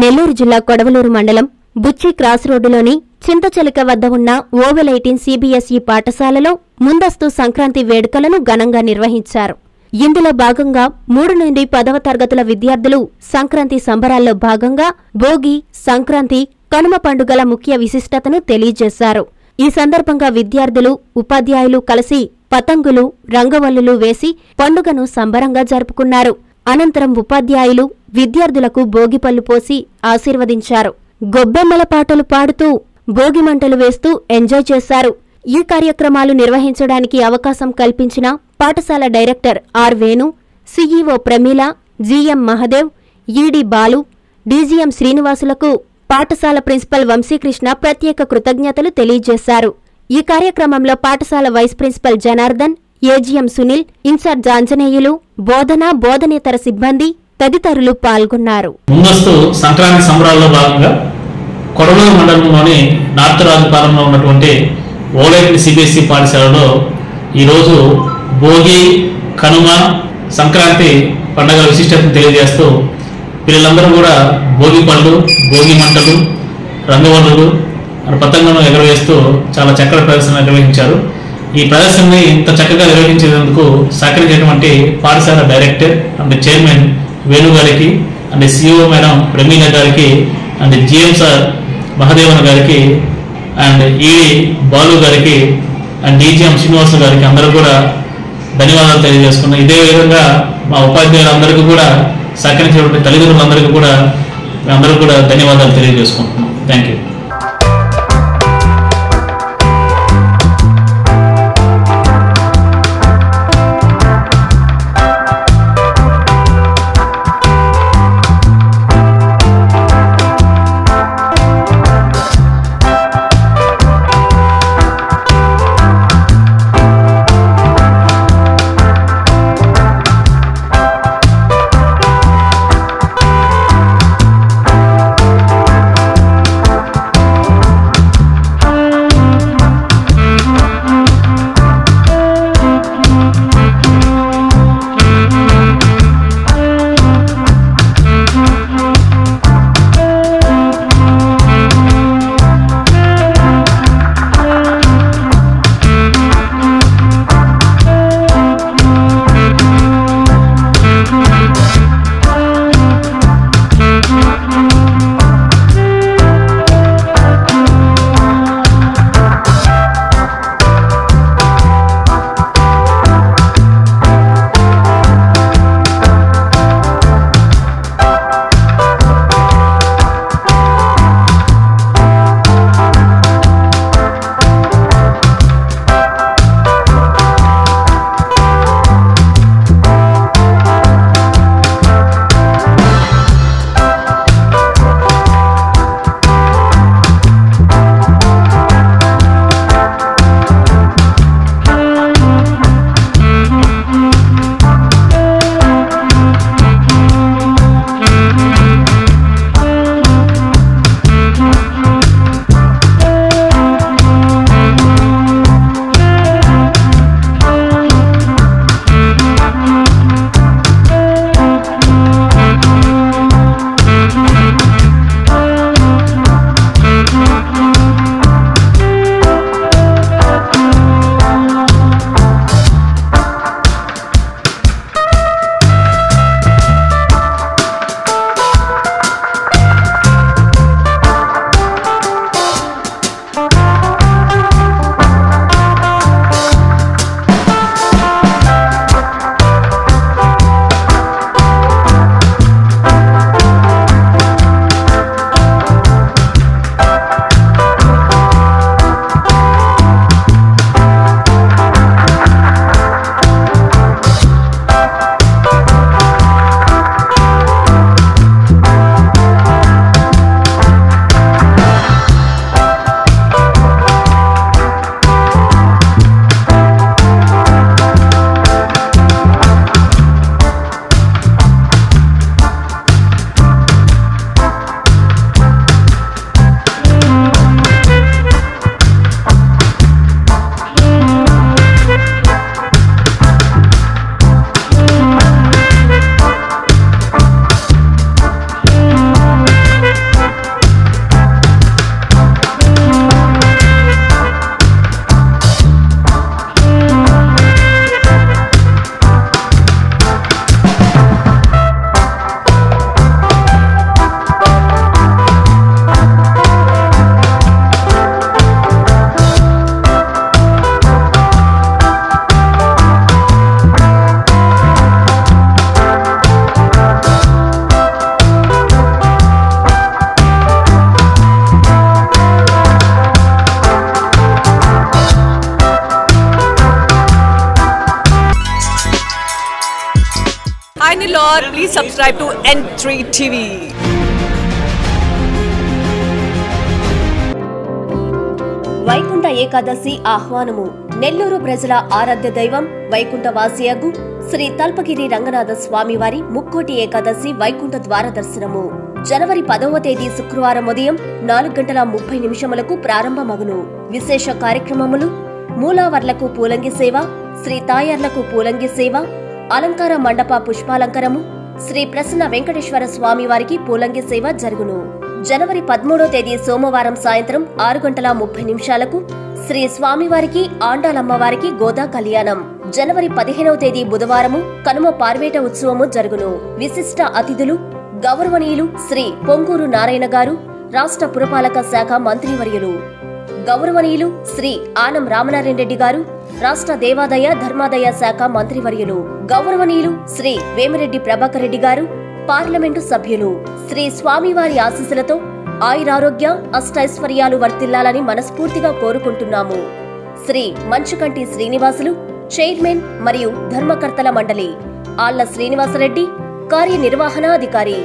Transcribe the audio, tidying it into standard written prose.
నెల్లూరు జిల్లా కొడవలూరు మండలం బుచ్చి క్రాస్ రోడ్డులోని చింతచెలిక వద్ద ఉన్న ఓవెల్ 18 CBSE పాఠశాలలో ముందస్తు సంక్రాంతి వేడుకలను ఘనంగా నిర్వహించారు. ఇందులో భాగంగా 3 నుండి 10వ తరగతుల విద్యార్థులు సంక్రాంతి సంబరాల్లో భాగంగా భోగి, సంక్రాంతి, కనుమ పండుగల ముఖ్య విశిష్టతను తెలియజేశారు. ఈ సందర్భంగా విద్యార్థులు, ఉపాధ్యాయులు కలిసి పతంగులు, రంగవల్లులు వేసి పండుగను సంబరంగా జరుపుకున్నారు. అనంతరం ఉపాధ్యాయులు విద్యార్థులకు భోగిపళ్ళు పోసి ఆశీర్వదించారు. గొబ్బెమ్మల పాటలు పాడుతూ భోగిమంటలు వేస్తూ ఎంజాయ్ చేశారు. ఈ కార్యక్రమాలు నిర్వహించడానికి అవకాశం కల్పించిన పాఠశాల director R Venu, CEO Pramila, GM Mahadev, ED Balu, DGM శ్రీనివాసులకు పాఠశాల ప్రిన్సిపల్ వంశీకృష్ణ ప్రత్యేక కృతజ్ఞతలు తెలియజేశారు. ఈ కార్యక్రమంలో పాఠశాల vice principal Janardhan, AGM Sunil, incharge Anjaneyulu, బోధనేతర సిబ్బంది తదితరులు పాల్గొన్నారు. ముందస్తు సంక్రాంతి సంబరాల్లో భాగంగా కొడవలూరు మండలంలోని నార్త్ రాజుపాలెంలో ఉన్నటువంటి ఓవెల్ 18 CBSE పాఠశాలలో ఈరోజు భోగి, కనుమ, సంక్రాంతి పండుగ విశిష్టతను తెలియజేస్తూ పిల్లలందరూ కూడా భోగి పళ్ళు, భోగి మంటలు, రంగవల్లులు, పతంగులను ఎగరవేస్తూ చాలా చక్కటి ప్రదర్శన నిర్వహించారు. ఈ ప్రదర్శనని ఇంత చక్కగా నిర్వహించేందుకు సహకరించినటువంటి పాఠశాల డైరెక్టర్ అండ్ చైర్మన్ వేణు గారికి, అండ్ CEO మేడం ప్రమీల గారికి, అండ్ GM సార్ మహదేవన్ గారికి, అండ్ ED బాలు గారికి, అండ్ DGM శ్రీనివాసు గారికి అందరూ కూడా ధన్యవాదాలు తెలియజేసుకున్నాం. ఇదే విధంగా మా ఉపాధ్యాయులందరికీ కూడా సహకరించినటువంటి తల్లిదండ్రులందరికీ కూడా అందరూ కూడా ధన్యవాదాలు తెలియజేసుకుంటున్నాం. Thank you. Shine a lot. Please subscribe to N3 TV. Vaikuntha Ekadashi ఆహ్వానము. నెల్లూరు ప్రజల ఆరాధ్య దైవం వైకుంఠ వాసియగు శ్రీ తల్పగిరి రంగనాథ స్వామివారి ముక్కోటి ఏకాదశి వైకుంఠ ద్వార దర్శనము జనవరి 10వ తేదీ శుక్రవారం ఉదయం 4:30 ప్రారంభమగును. విశేష కార్యక్రమములు: మూలావర్లకు పూలంగి సేవ, శ్రీ తాయార్లకు పూలంగి సేవ, అలంకార మండప పుష్పాలంకరము, శ్రీ ప్రసన్న వెంకటేశ్వర స్వామివారికి పూలంగి సేవ జరుగును. జనవరి 13వ తేదీ సోమవారం సాయంత్రం 6:30 శ్రీ స్వామివారికి ఆండాలమ్మవారికి గోదా కళ్యాణం. జనవరి 15వ తేదీ బుధవారము కనుమ పార్వేట ఉత్సవము జరుగును. విశిష్ట అతిథులు గౌరవనీయులు శ్రీ పొంగూరు నారాయణ గారు, రాష్ట్ర పురపాలక శాఖ మంత్రివర్యులు. గౌరవనీయులు శ్రీ ఆనం రామనారాయణ రెడ్డి గారు, రాష్ట్ర దేవాదాయ ధర్మాదాయ శాఖ మంత్రివర్యులు. గౌరవనీయులు శ్రీ వేమిరెడ్డి ప్రభాకర్ రెడ్డి గారు, పార్లమెంటు సభ్యులు. శ్రీ స్వామివారి ఆశీస్సులతో ఆయురారోగ్య అష్టైశ్వర్యాలు వర్తిల్లాలని మనస్ఫూర్తిగా కోరుకుంటున్నాము. శ్రీ మంచుకంటి శ్రీనివాసులు, చైర్మన్ మరియు ధర్మకర్తల మండలి. ఆళ్ల శ్రీనివాసరెడ్డి, కార్యనిర్వహణాధికారి.